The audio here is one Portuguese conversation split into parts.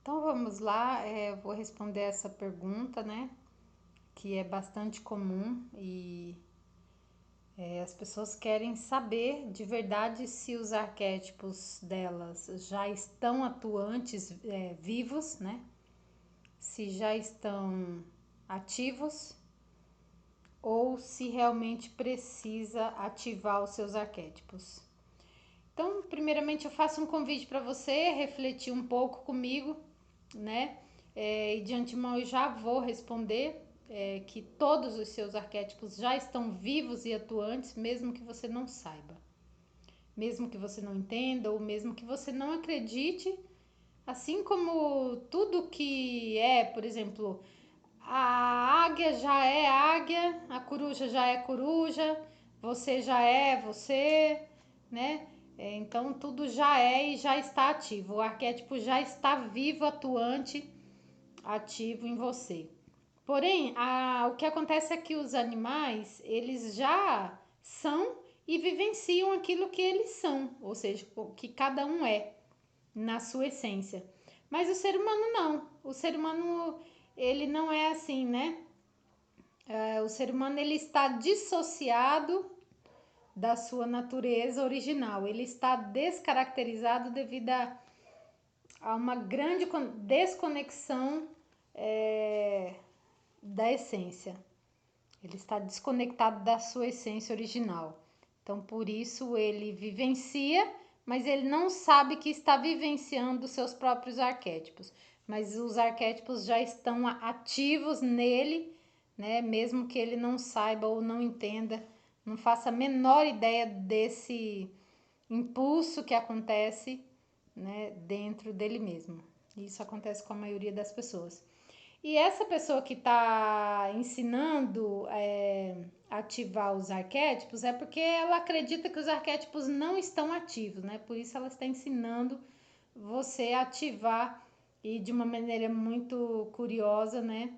Então vamos lá, eu vou responder essa pergunta, né? Que é bastante comum e as pessoas querem saber de verdade se os arquétipos delas já estão atuantes, vivos, né? Se já estão ativos ou se realmente precisa ativar os seus arquétipos. Então, primeiramente, eu faço um convite para você refletir um pouco comigo, né? E de antemão eu já vou responder que todos os seus arquétipos já estão vivos e atuantes, mesmo que você não saiba, mesmo que você não entenda ou mesmo que você não acredite, assim como tudo que é, por exemplo, a águia já é águia, a coruja já é coruja, você já é você, né? Então tudo já é e já está ativo. O arquétipo já está vivo, atuante, ativo em você. Porém, o que acontece é que os animais, eles já são e vivenciam aquilo que eles são, ou seja, o que cada um é na sua essência. Mas o ser humano não. O ser humano, ele não é assim, né? O ser humano, ele está dissociado da sua natureza original. Ele está descaracterizado devido a uma grande desconexão é, da essência. Ele está desconectado da sua essência original. Então, por isso, ele vivencia, mas ele não sabe que está vivenciando os seus próprios arquétipos. Mas os arquétipos já estão ativos nele, né? Mesmo que ele não saiba ou não entenda, não faça a menor ideia desse impulso que acontece, né, dentro dele mesmo. Isso acontece com a maioria das pessoas. E essa pessoa que está ensinando a ativar os arquétipos é porque ela acredita que os arquétipos não estão ativos, né? Por isso ela está ensinando você a ativar e de uma maneira muito curiosa, né?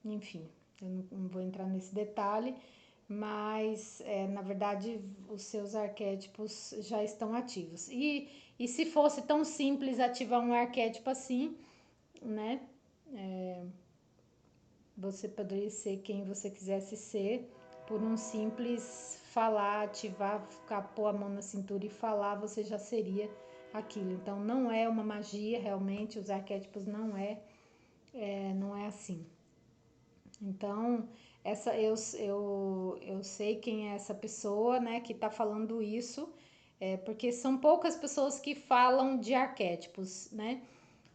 Enfim, eu não vou entrar nesse detalhe, mas na verdade os seus arquétipos já estão ativos. E se fosse tão simples ativar um arquétipo assim, né? Você poderia ser quem você quisesse ser por um simples falar, ativar, ficar, pôr a mão na cintura e falar, você já seria aquilo. Então não é uma magia, realmente, os arquétipos não é assim. Então, eu sei quem é essa pessoa, né, que está falando isso, porque são poucas pessoas que falam de arquétipos, né?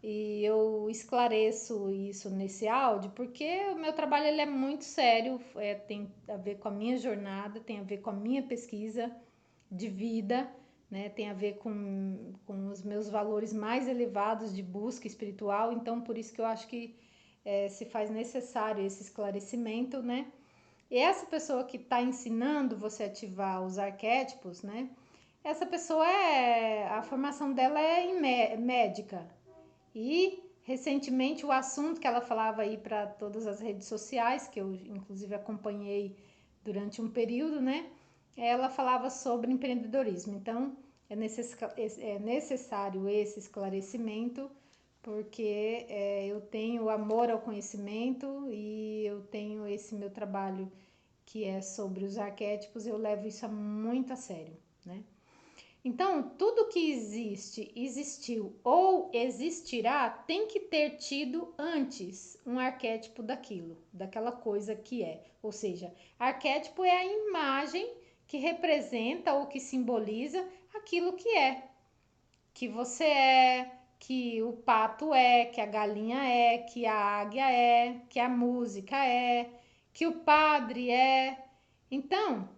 E eu esclareço isso nesse áudio porque o meu trabalho ele é muito sério, tem a ver com a minha jornada, tem a ver com a minha pesquisa de vida, né? Tem a ver com os meus valores mais elevados de busca espiritual, então por isso que eu acho que se faz necessário esse esclarecimento, né? E essa pessoa que está ensinando você a ativar os arquétipos, né? Essa pessoa a formação dela é médica, e recentemente o assunto que ela falava aí para todas as redes sociais, que eu inclusive acompanhei durante um período, né? Ela falava sobre empreendedorismo. Então é necessário esse esclarecimento, porque eu tenho amor ao conhecimento e eu tenho esse meu trabalho que é sobre os arquétipos, eu levo isso muito a sério, né? Então, tudo que existe, existiu ou existirá tem que ter tido antes um arquétipo daquilo, daquela coisa que é. Ou seja, arquétipo é a imagem que representa ou que simboliza aquilo que você que o pato que a galinha que a águia que a música que o padre é. Então,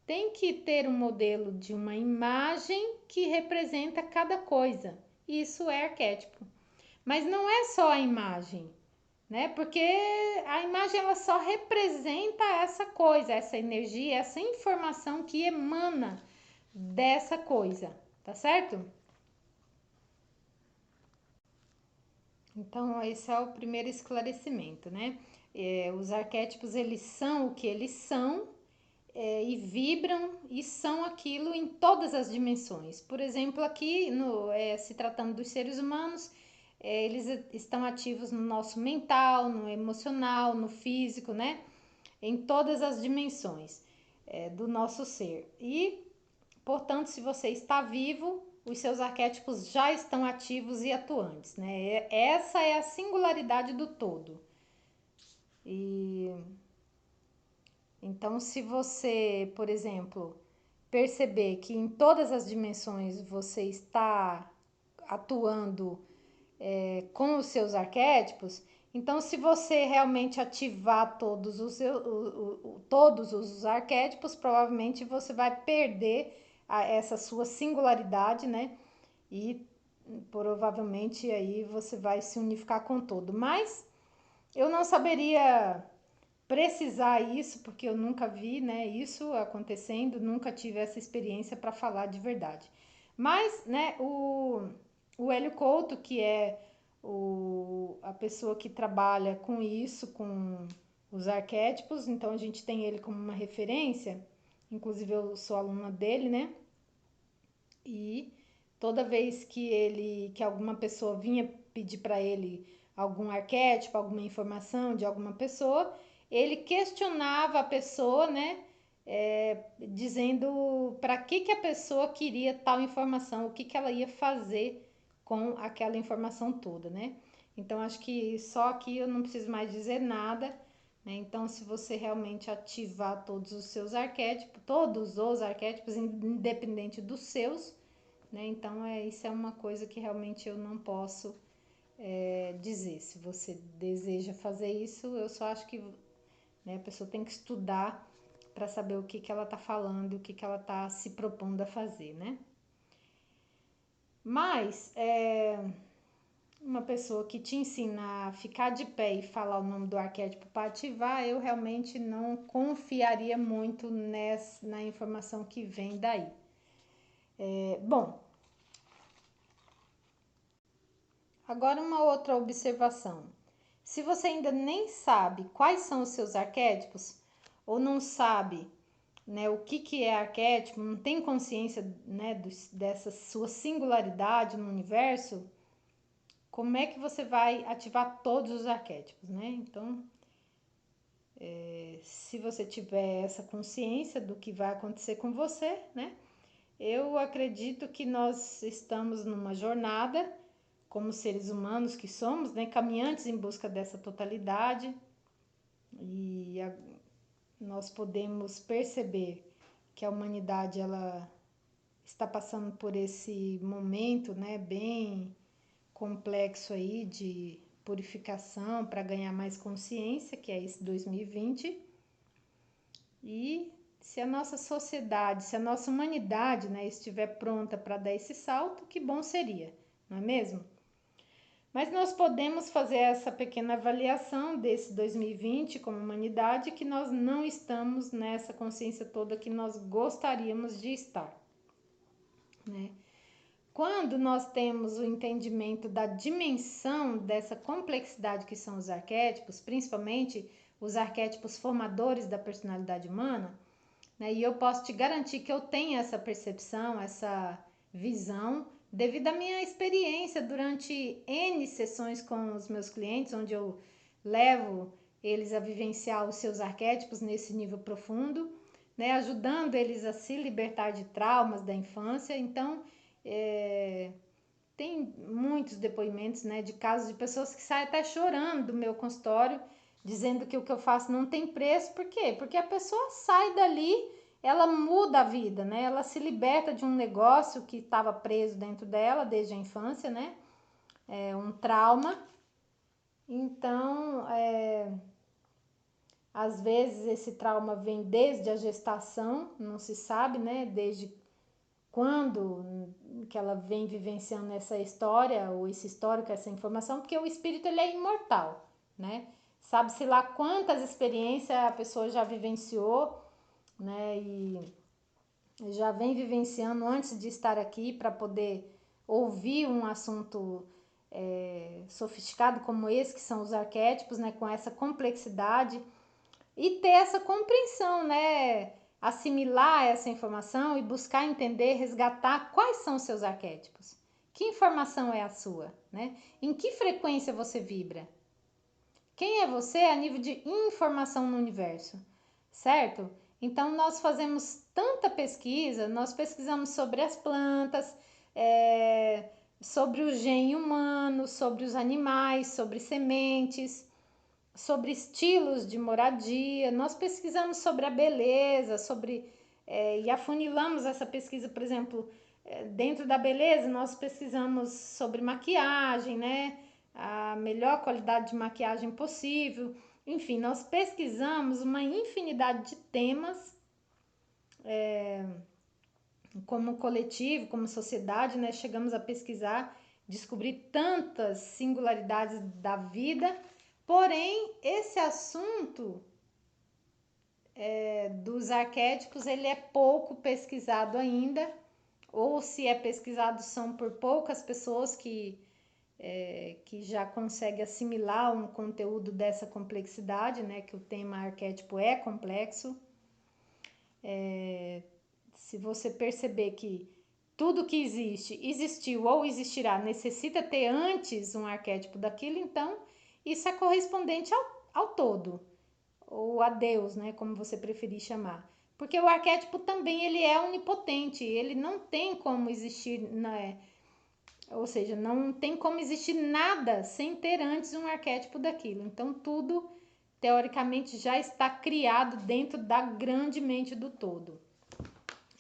tem que ter um modelo de uma imagem que representa cada coisa. Isso é arquétipo. Mas não é só a imagem, né? Porque a imagem ela só representa essa coisa, essa energia, essa informação que emana dessa coisa, tá certo? Então, esse é o primeiro esclarecimento, né? Os arquétipos, eles são o que eles são, e vibram e são aquilo em todas as dimensões. Por exemplo, aqui, se tratando dos seres humanos, eles estão ativos no nosso mental, no emocional, no físico, né? Em todas as dimensões do nosso ser. E, portanto, se você está vivo, os seus arquétipos já estão ativos e atuantes, né? Essa é a singularidade do todo. E então, se você, por exemplo, perceber que em todas as dimensões você está atuando com os seus arquétipos, então se você realmente ativar todos os arquétipos, provavelmente você vai perder essa sua singularidade, né? E provavelmente aí você vai se unificar com todo. Mas eu não saberia precisar isso, porque eu nunca vi, né, isso acontecendo, nunca tive essa experiência para falar de verdade. Mas, né, o Hélio Couto, que é a pessoa que trabalha com isso, com os arquétipos, então a gente tem ele como uma referência, inclusive eu sou aluna dele, né? E toda vez que alguma pessoa vinha pedir para ele algum arquétipo, alguma informação de alguma pessoa, ele questionava a pessoa, né? Dizendo para que a pessoa queria tal informação, o que ela ia fazer com aquela informação toda, né? Então acho que só aqui eu não preciso mais dizer nada, né? Então, se você realmente ativar todos os arquétipos, independente dos seus, né? Então, isso é uma coisa que realmente eu não posso dizer. Se você deseja fazer isso, eu só acho que, né, a pessoa tem que estudar para saber o que ela está falando e o que ela está se propondo a fazer, né? Mas, uma pessoa que te ensina a ficar de pé e falar o nome do arquétipo para ativar, eu realmente não confiaria muito na informação que vem daí. Bom, agora uma outra observação. Se você ainda nem sabe quais são os seus arquétipos, ou não sabe, né, o que é arquétipo, não tem consciência, né, dessa sua singularidade no universo, como é que você vai ativar todos os arquétipos, né? Então, se você tiver essa consciência do que vai acontecer com você, né? Eu acredito que nós estamos numa jornada, como seres humanos que somos, né? Caminhantes em busca dessa totalidade, e nós podemos perceber que a humanidade ela está passando por esse momento, né? Bem complexo aí de purificação para ganhar mais consciência, que é esse 2020. E se a nossa sociedade, se a nossa humanidade, né, estiver pronta para dar esse salto, que bom seria, não é mesmo? Mas nós podemos fazer essa pequena avaliação desse 2020 como humanidade, que nós não estamos nessa consciência toda que nós gostaríamos de estar, né? Quando nós temos o entendimento da dimensão dessa complexidade que são os arquétipos, principalmente os arquétipos formadores da personalidade humana, né? E eu posso te garantir que eu tenho essa percepção, essa visão, devido à minha experiência durante N sessões com os meus clientes, onde eu levo eles a vivenciar os seus arquétipos nesse nível profundo, né? Ajudando eles a se libertar de traumas da infância. Então, tem muitos depoimentos, né, de casos de pessoas que saem até chorando do meu consultório, dizendo que o que eu faço não tem preço. Por quê? Porque a pessoa sai dali, ela muda a vida, né? Ela se liberta de um negócio que estava preso dentro dela desde a infância, né? É um trauma. Então, às vezes esse trauma vem desde a gestação, não se sabe, né? Desde quando que ela vem vivenciando essa história ou esse histórico, essa informação, porque o espírito ele é imortal, né? Sabe-se lá quantas experiências a pessoa já vivenciou, né? E já vem vivenciando antes de estar aqui para poder ouvir um assunto sofisticado como esse, que são os arquétipos, né? Com essa complexidade e ter essa compreensão, né? assimilar essa informação e buscar entender, resgatar quais são os seus arquétipos. Que informação é a sua, né? Em que frequência você vibra? Quem é você a nível de informação no universo, certo? Então, nós fazemos tanta pesquisa, nós pesquisamos sobre as plantas, sobre o gene humano, sobre os animais, sobre sementes, sobre estilos de moradia, nós pesquisamos sobre a beleza, e afunilamos essa pesquisa, por exemplo, dentro da beleza, nós pesquisamos sobre maquiagem, né? A melhor qualidade de maquiagem possível. Enfim, nós pesquisamos uma infinidade de temas, como coletivo, como sociedade, né? Chegamos a pesquisar, descobrir tantas singularidades da vida, porém, esse assunto dos arquétipos, ele é pouco pesquisado ainda, ou se é pesquisado são por poucas pessoas que já conseguem assimilar um conteúdo dessa complexidade, né? Que o tema arquétipo é complexo. Se você perceber que tudo que existe, existiu ou existirá, necessita ter antes um arquétipo daquilo, então isso é correspondente ao todo, ou a Deus, né, como você preferir chamar. Porque o arquétipo também ele é onipotente, ele não tem como existir, né, ou seja, não tem como existir nada sem ter antes um arquétipo daquilo. Então tudo, teoricamente, já está criado dentro da grande mente do todo.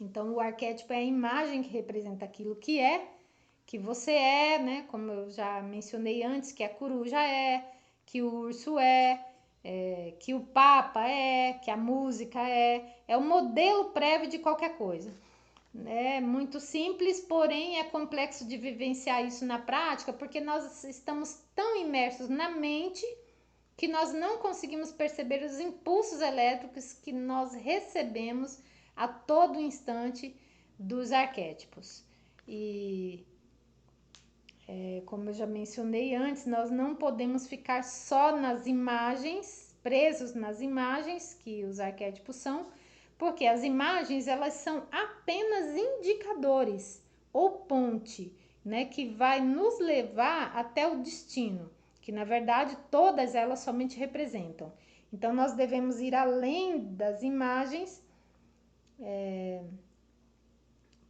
Então o arquétipo é a imagem que representa aquilo que você é, né? Como eu já mencionei antes, que a coruja que o urso que o papa que a música é o modelo prévio de qualquer coisa. É muito simples, porém é complexo de vivenciar isso na prática, porque nós estamos tão imersos na mente que nós não conseguimos perceber os impulsos elétricos que nós recebemos a todo instante dos arquétipos. E como eu já mencionei antes, nós não podemos ficar só nas imagens, presos nas imagens que os arquétipos são, porque as imagens elas são apenas indicadores ou ponte, né, que vai nos levar até o destino, que na verdade todas elas somente representam. Então nós devemos ir além das imagens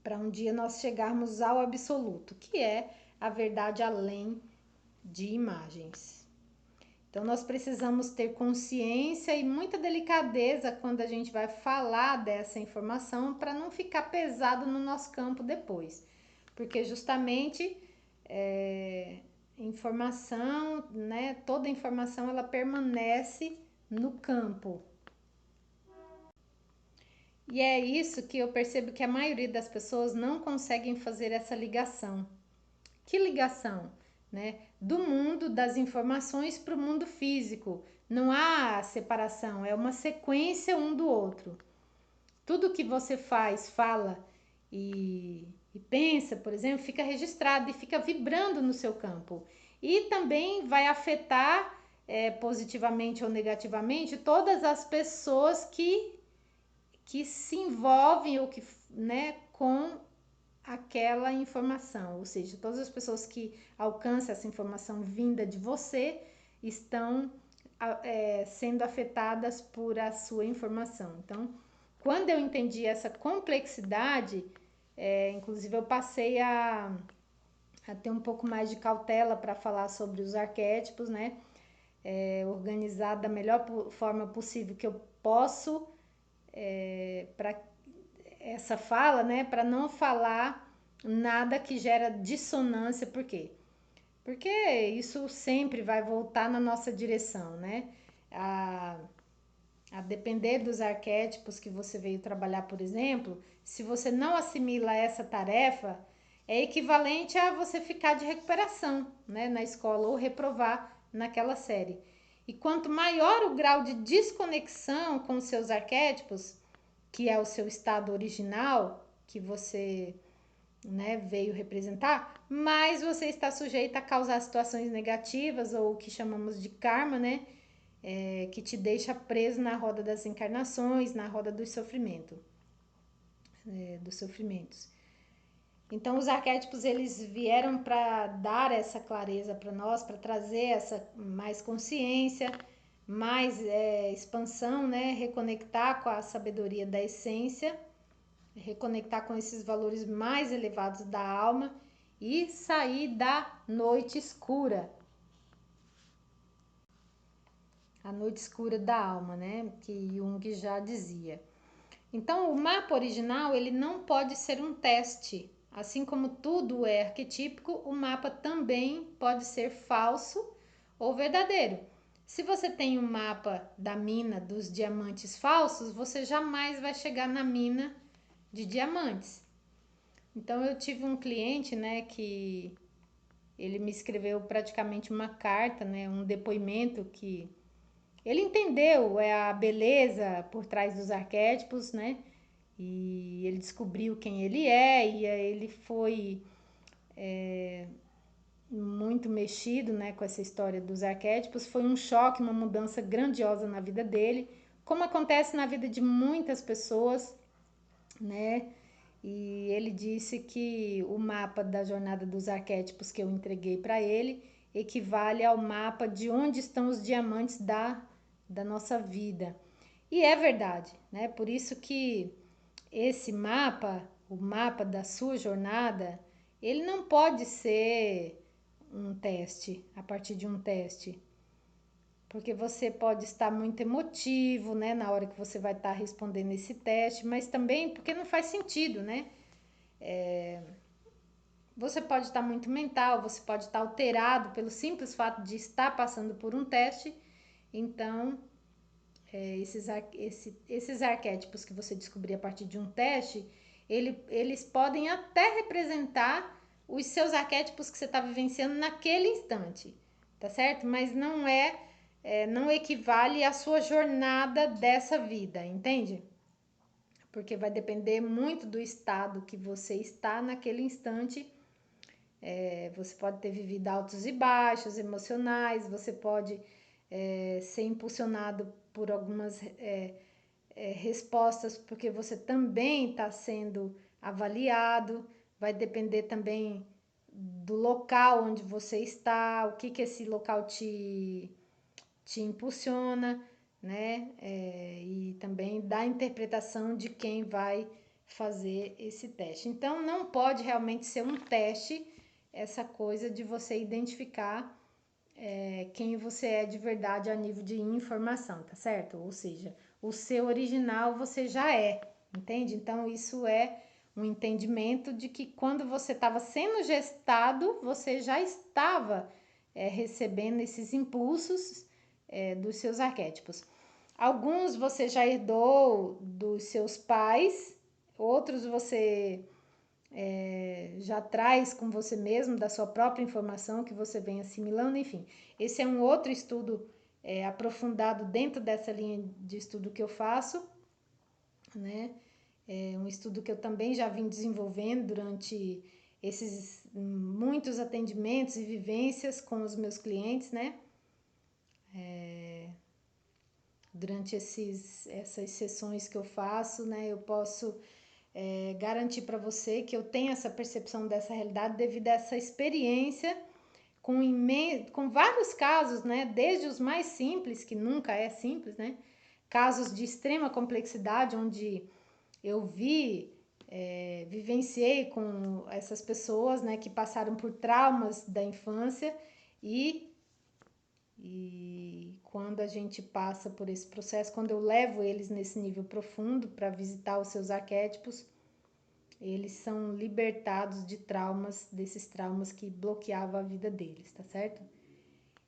para um dia nós chegarmos ao absoluto, que é a verdade além de imagens. Então nós precisamos ter consciência e muita delicadeza quando a gente vai falar dessa informação para não ficar pesado no nosso campo depois, porque justamente informação, né? Toda informação ela permanece no campo. E é isso que eu percebo que a maioria das pessoas não conseguem fazer essa ligação. Que ligação? Né? Do mundo das informações para o mundo físico. Não há separação, é uma sequência um do outro. Tudo que você faz, fala e pensa, por exemplo, fica registrado e fica vibrando no seu campo. E também vai afetar positivamente ou negativamente todas as pessoas que se envolvem ou que, né, com aquela informação, ou seja, todas as pessoas que alcançam essa informação vinda de você estão sendo afetadas por a sua informação. Então, quando eu entendi essa complexidade, inclusive eu passei a ter um pouco mais de cautela para falar sobre os arquétipos, né? Organizar da melhor forma possível que eu posso para essa fala, né? Para não falar nada que gera dissonância, por quê? Porque isso sempre vai voltar na nossa direção, né? A depender dos arquétipos que você veio trabalhar, por exemplo, se você não assimila essa tarefa, é equivalente a você ficar de recuperação, né, na escola ou reprovar naquela série. E quanto maior o grau de desconexão com os seus arquétipos, que é o seu estado original, que você, né, veio representar, mais você está sujeito a causar situações negativas ou o que chamamos de karma, né? que te deixa preso na roda das encarnações, na roda do sofrimento, dos sofrimentos. Então, os arquétipos eles vieram para dar essa clareza para nós, para trazer essa mais consciência, mais expansão, né? Reconectar com a sabedoria da essência, reconectar com esses valores mais elevados da alma e sair da noite escura. A noite escura da alma, né? Que Jung já dizia. Então, o mapa original ele não pode ser um teste. Assim como tudo é arquetípico, o mapa também pode ser falso ou verdadeiro. Se você tem um mapa da mina dos diamantes falsos, você jamais vai chegar na mina de diamantes. Então, eu tive um cliente, né, que ele me escreveu praticamente uma carta, né, um depoimento que ele entendeu a beleza por trás dos arquétipos, né? E ele descobriu quem ele é e ele foi muito mexido, né, com essa história dos arquétipos. Foi um choque, uma mudança grandiosa na vida dele, como acontece na vida de muitas pessoas, né? E ele disse que o mapa da jornada dos arquétipos que eu entreguei para ele equivale ao mapa de onde estão os diamantes da nossa vida. E é verdade, né? Por isso que esse mapa, o mapa da sua jornada, ele não pode ser um teste, a partir de um teste. Porque você pode estar muito emotivo, né, na hora que você vai estar respondendo esse teste, mas também porque não faz sentido, né? Você pode estar muito mental, você pode estar alterado pelo simples fato de estar passando por um teste. Então, esses arquétipos que você descobrir a partir de um teste, eles podem até representar os seus arquétipos que você está vivenciando naquele instante, tá certo? Mas não equivale à sua jornada dessa vida, entende? Porque vai depender muito do estado que você está naquele instante. Você pode ter vivido altos e baixos emocionais, você pode ser impulsionado por algumas respostas, porque você também está sendo avaliado, vai depender também do local onde você está, o que esse local te impulsiona, né? E também da interpretação de quem vai fazer esse teste. Então, não pode realmente ser um teste essa coisa de você identificar quem você é de verdade a nível de informação, tá certo? Ou seja, o seu original você já é, entende? Então, isso é um entendimento de que quando você estava sendo gestado, você já estava recebendo esses impulsos dos seus arquétipos. Alguns você já herdou dos seus pais, outros você já traz com você mesmo, da sua própria informação que você vem assimilando, enfim. Esse é um outro estudo aprofundado dentro dessa linha de estudo que eu faço, né? É um estudo que eu também já vim desenvolvendo durante esses muitos atendimentos e vivências com os meus clientes, né? Durante essas sessões que eu faço, né? Eu posso garantir para você que eu tenho essa percepção dessa realidade devido a essa experiência com vários casos, né? Desde os mais simples, que nunca é simples, né? Casos de extrema complexidade, onde eu vivenciei com essas pessoas, né? Que passaram por traumas da infância e quando a gente passa por esse processo, quando eu levo eles nesse nível profundo para visitar os seus arquétipos, eles são libertados de traumas, desses traumas que bloqueavam a vida deles, tá certo?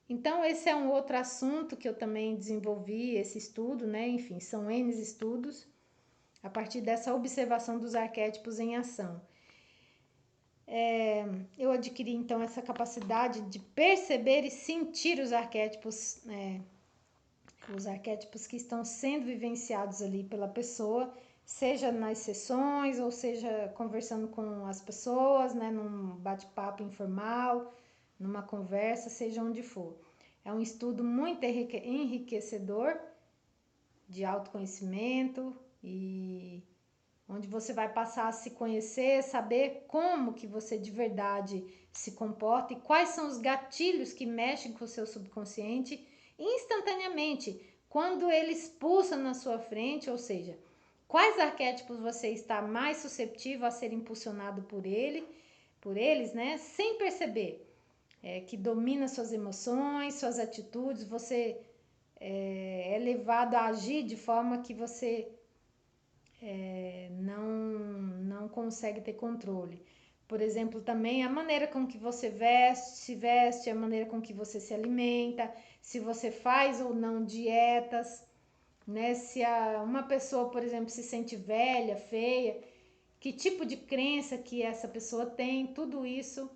Então, esse é um outro assunto que eu também desenvolvi, esse estudo, né? Enfim, são N estudos, a partir dessa observação dos arquétipos em ação. Eu adquiri, então, essa capacidade de perceber e sentir os arquétipos que estão sendo vivenciados ali pela pessoa, seja nas sessões ou seja conversando com as pessoas, né, num bate-papo informal, numa conversa, seja onde for. É um estudo muito enriquecedor de autoconhecimento e onde você vai passar a se conhecer, saber como que você de verdade se comporta e quais são os gatilhos que mexem com o seu subconsciente instantaneamente, quando ele expulsa na sua frente, ou seja, quais arquétipos você está mais susceptível a ser impulsionado por eles, né, sem perceber, que domina suas emoções, suas atitudes, você é levado a agir de forma que você não consegue ter controle. Por exemplo, também a maneira com que você se veste, a maneira com que você se alimenta, se você faz ou não dietas, né? Se uma pessoa, por exemplo, se sente velha, feia, que tipo de crença que essa pessoa tem, tudo isso,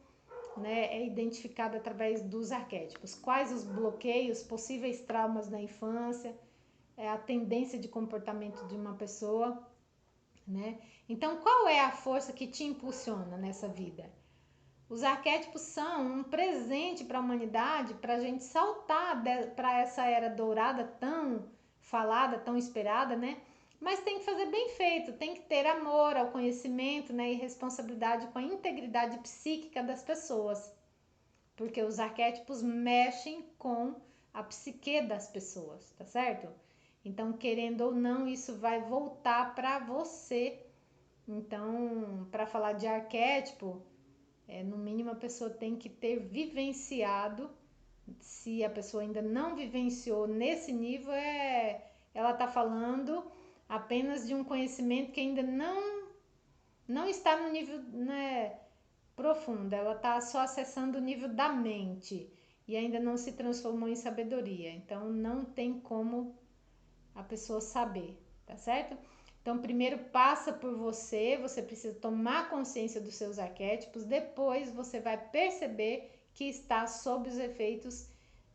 né, é identificado através dos arquétipos. Quais os bloqueios, possíveis traumas da infância, a tendência de comportamento de uma pessoa, né? Então, qual é a força que te impulsiona nessa vida? Os arquétipos são um presente para a humanidade, para a gente saltar para essa era dourada tão falada, tão esperada, né? Mas tem que fazer bem feito, tem que ter amor ao conhecimento, né? E responsabilidade com a integridade psíquica das pessoas, porque os arquétipos mexem com a psique das pessoas, tá certo? Então, querendo ou não, isso vai voltar para você. Então, para falar de arquétipo, no mínimo a pessoa tem que ter vivenciado. Se a pessoa ainda não vivenciou nesse nível, ela está falando apenas de um conhecimento que ainda não está no nível, né, profundo. Ela está só acessando o nível da mente e ainda não se transformou em sabedoria. Então, não tem como a pessoa saber, tá certo? Então, primeiro passa por você precisa tomar consciência dos seus arquétipos, depois você vai perceber que está sob os efeitos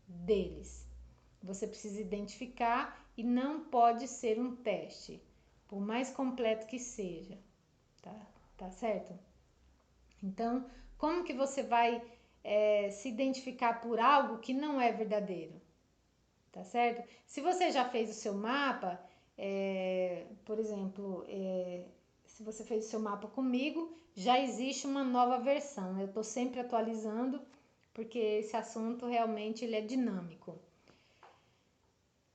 deles. Você precisa identificar e não pode ser um teste, por mais completo que seja, tá certo? Então, como que você vai se identificar por algo que não é verdadeiro? Tá certo? Se você já fez o seu mapa, por exemplo, se você fez o seu mapa comigo, já existe uma nova versão. Eu estou sempre atualizando, porque esse assunto realmente ele é dinâmico.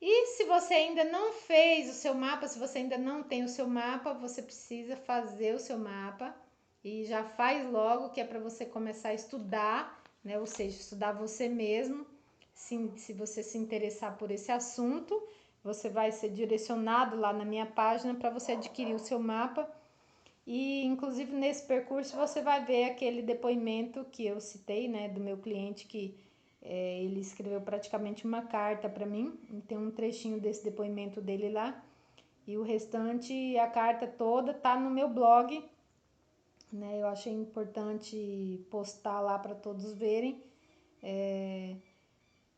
E se você ainda não fez o seu mapa, se você ainda não tem o seu mapa, você precisa fazer o seu mapa e já faz logo, que é para você começar a estudar, né? Ou seja, estudar você mesmo. Se você se interessar por esse assunto, você vai ser direcionado lá na minha página para você adquirir o seu mapa. E inclusive nesse percurso você vai ver aquele depoimento que eu citei, né, do meu cliente que ele escreveu praticamente uma carta para mim. Tem um trechinho desse depoimento dele lá. E o restante, a carta toda, tá no meu blog, né? Eu achei importante postar lá para todos verem.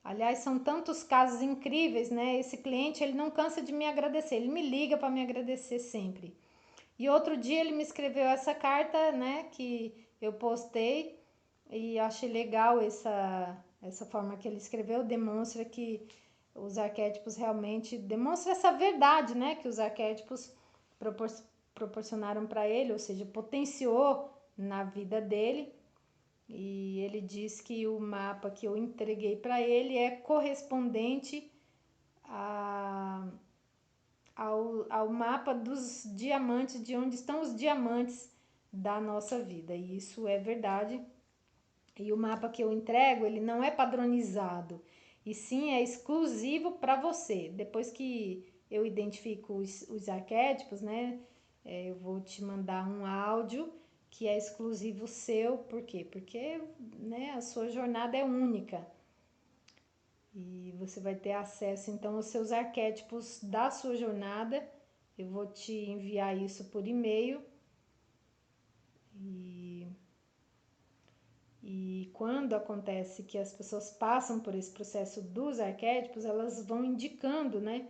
Aliás, são tantos casos incríveis, né? Esse cliente, ele não cansa de me agradecer, ele me liga para me agradecer sempre. E outro dia ele me escreveu essa carta, né, que eu postei e achei legal essa forma que ele escreveu, demonstra que os arquétipos realmente demonstra essa verdade, né, que os arquétipos proporcionaram para ele, ou seja, potenciou na vida dele. E ele diz que o mapa que eu entreguei para ele é correspondente ao mapa dos diamantes, de onde estão os diamantes da nossa vida. E isso é verdade. E o mapa que eu entrego, ele não é padronizado, e sim é exclusivo para você. Depois que eu identifico os arquétipos, né, eu vou te mandar um áudio que é exclusivo seu. Por quê? Porque, né, a sua jornada é única. E você vai ter acesso, então, aos seus arquétipos da sua jornada. Eu vou te enviar isso por e-mail. E quando acontece que as pessoas passam por esse processo dos arquétipos, elas vão indicando, né,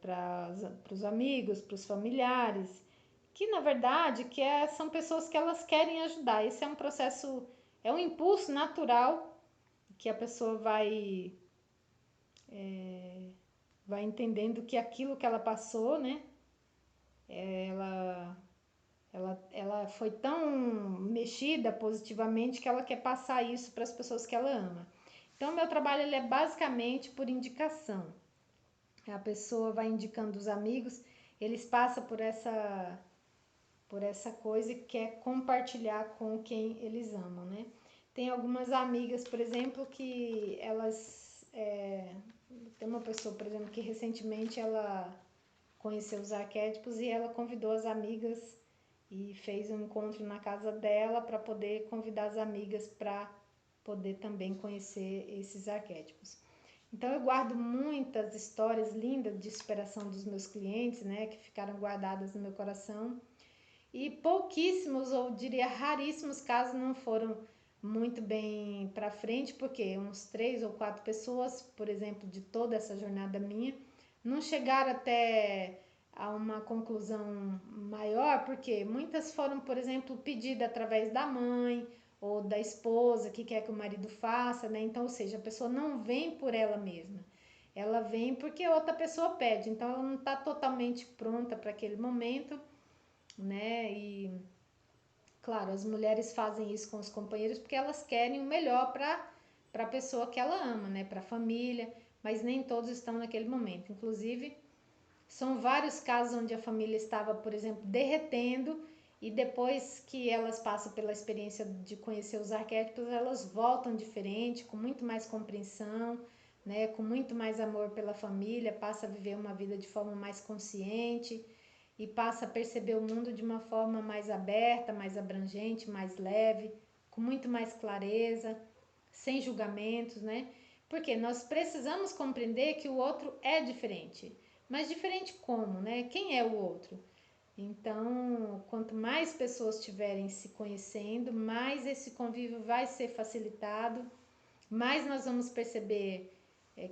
para os amigos, para os familiares, que na verdade são pessoas que elas querem ajudar. Esse é um processo, é um impulso natural que a pessoa vai vai entendendo que aquilo que ela passou, né? Ela, ela foi tão mexida positivamente que ela quer passar isso para as pessoas que ela ama. Então, meu trabalho ele é basicamente por indicação. A pessoa vai indicando os amigos, eles passam por essa coisa e quer compartilhar com quem eles amam, né? Tem algumas amigas, por exemplo, que elas... tem uma pessoa, por exemplo, que recentemente ela conheceu os arquétipos e ela convidou as amigas e fez um encontro na casa dela para poder convidar as amigas para poder também conhecer esses arquétipos. Então eu guardo muitas histórias lindas de superação dos meus clientes, né, que ficaram guardadas no meu coração. E pouquíssimos, ou diria raríssimos casos não foram muito bem para frente, porque uns 3 ou 4 pessoas, por exemplo, de toda essa jornada minha, não chegaram até a uma conclusão maior, porque muitas foram, por exemplo, pedidas através da mãe ou da esposa que quer que o marido faça, né? Então, ou seja, a pessoa não vem por ela mesma. Ela vem porque outra pessoa pede, então ela não está totalmente pronta para aquele momento, né? E claro, as mulheres fazem isso com os companheiros porque elas querem o melhor para a pessoa que ela ama, né? Para a família, mas nem todos estão naquele momento. Inclusive, são vários casos onde a família estava, por exemplo, derretendo e depois que elas passam pela experiência de conhecer os arquétipos, elas voltam diferente, com muito mais compreensão, né, com muito mais amor pela família, passa a viver uma vida de forma mais consciente e passa a perceber o mundo de uma forma mais aberta, mais abrangente, mais leve, com muito mais clareza, sem julgamentos, né? Porque nós precisamos compreender que o outro é diferente. Mas diferente como, né? Quem é o outro? Então, quanto mais pessoas estiverem se conhecendo, mais esse convívio vai ser facilitado, mais nós vamos perceber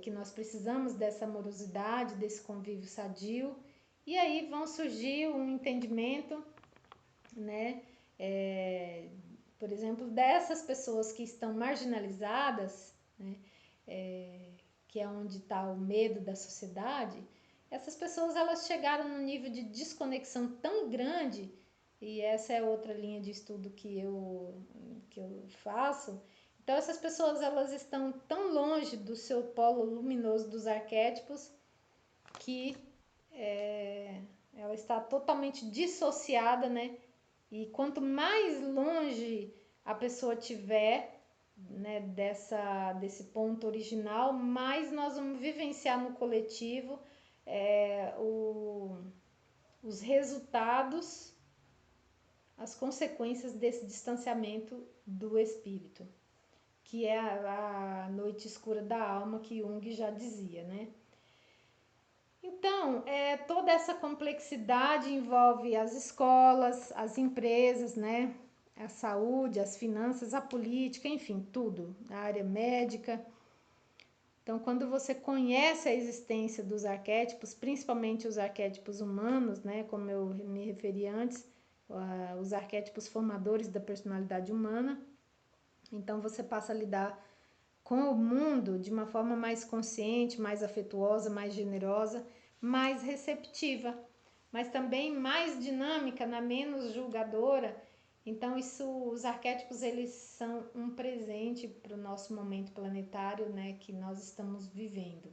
que nós precisamos dessa amorosidade, desse convívio sadio, e aí vão surgir um entendimento, né? Por exemplo, dessas pessoas que estão marginalizadas, né? Que é onde está o medo da sociedade, essas pessoas elas chegaram num nível de desconexão tão grande, e essa é outra linha de estudo que eu faço. Então essas pessoas elas estão tão longe do seu polo luminoso dos arquétipos que ela está totalmente dissociada, né? E quanto mais longe a pessoa tiver, né, desse ponto original, mais nós vamos vivenciar no coletivo os resultados, as consequências desse distanciamento do espírito, que é a noite escura da alma que Jung já dizia, né? Então, toda essa complexidade envolve as escolas, as empresas, né? A saúde, as finanças, a política, enfim, tudo, a área médica. Então, quando você conhece a existência dos arquétipos, principalmente os arquétipos humanos, né, como eu me referi antes, os arquétipos formadores da personalidade humana, então você passa a lidar com o mundo de uma forma mais consciente, mais afetuosa, mais generosa, mais receptiva, mas também mais dinâmica, menos julgadora. Então os arquétipos eles são um presente para o nosso momento planetário, né, que nós estamos vivendo.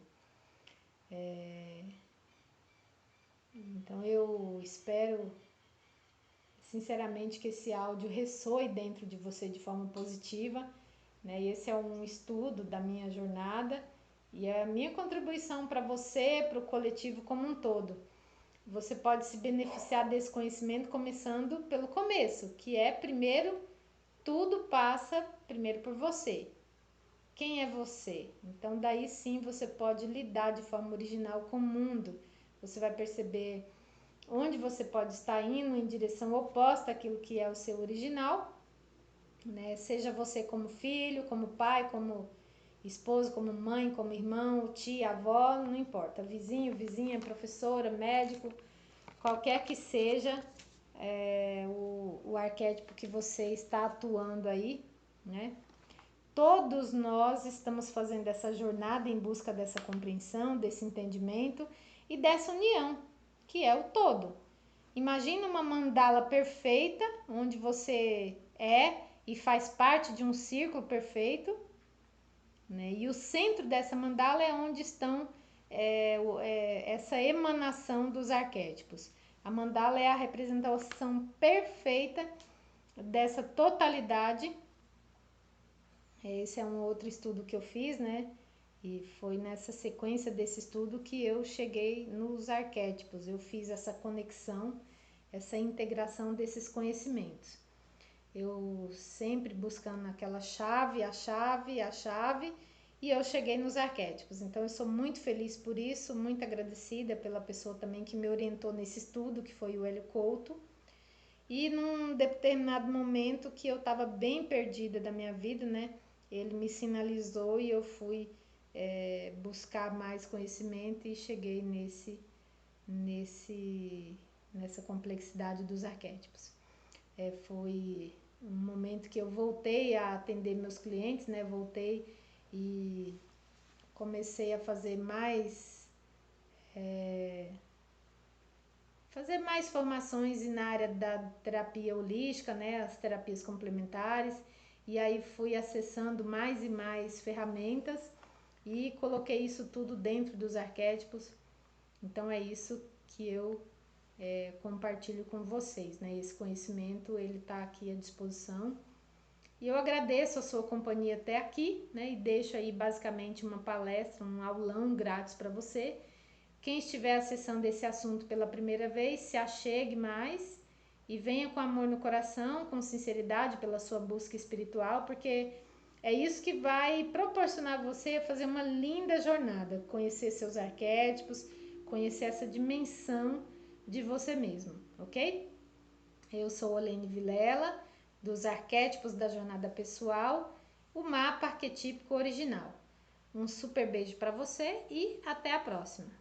Então eu espero sinceramente que esse áudio ressoe dentro de você de forma positiva, né? Esse é um estudo da minha jornada e é a minha contribuição para você, para o coletivo como um todo. Você pode se beneficiar desse conhecimento começando pelo começo, que é primeiro, tudo passa primeiro por você. Quem é você? Então daí sim você pode lidar de forma original com o mundo. Você vai perceber onde você pode estar indo em direção oposta àquilo que é o seu original, né? Seja você como filho, como pai, como esposo, como mãe, como irmão, tia, avó, não importa, vizinho, vizinha, professora, médico, qualquer que seja o arquétipo que você está atuando aí, né? Todos nós estamos fazendo essa jornada em busca dessa compreensão, desse entendimento e dessa união, que é o todo. Imagina uma mandala perfeita, onde você é e faz parte de um círculo perfeito, né? E o centro dessa mandala é onde estão essa emanação dos arquétipos. A mandala é a representação perfeita dessa totalidade. Esse é um outro estudo que eu fiz, né? E foi nessa sequência desse estudo que eu cheguei nos arquétipos. Eu fiz essa conexão, essa integração desses conhecimentos. Eu sempre buscando aquela chave, a chave, a chave, e eu cheguei nos arquétipos. Então eu sou muito feliz por isso, muito agradecida pela pessoa também que me orientou nesse estudo, que foi o Hélio Couto. E num determinado momento que eu estava bem perdida da minha vida, né? Ele me sinalizou e eu fui buscar mais conhecimento e cheguei nessa complexidade dos arquétipos. Foi um momento que eu voltei a atender meus clientes, né? Voltei e comecei a fazer mais formações na área da terapia holística, né? As terapias complementares. E aí fui acessando mais e mais ferramentas e coloquei isso tudo dentro dos arquétipos. Então é isso que eu compartilho com vocês, né? Esse conhecimento ele está aqui à disposição. E eu agradeço a sua companhia até aqui, né? E deixo aí basicamente uma palestra, um aulão grátis para você. Quem estiver acessando esse assunto pela primeira vez, se achegue mais e venha com amor no coração, com sinceridade pela sua busca espiritual, porque é isso que vai proporcionar você a fazer uma linda jornada, conhecer seus arquétipos, conhecer essa dimensão de você mesmo, ok? Eu sou Olene Vilela, dos Arquétipos da Jornada Pessoal, o mapa arquetípico original. Um super beijo para você e até a próxima!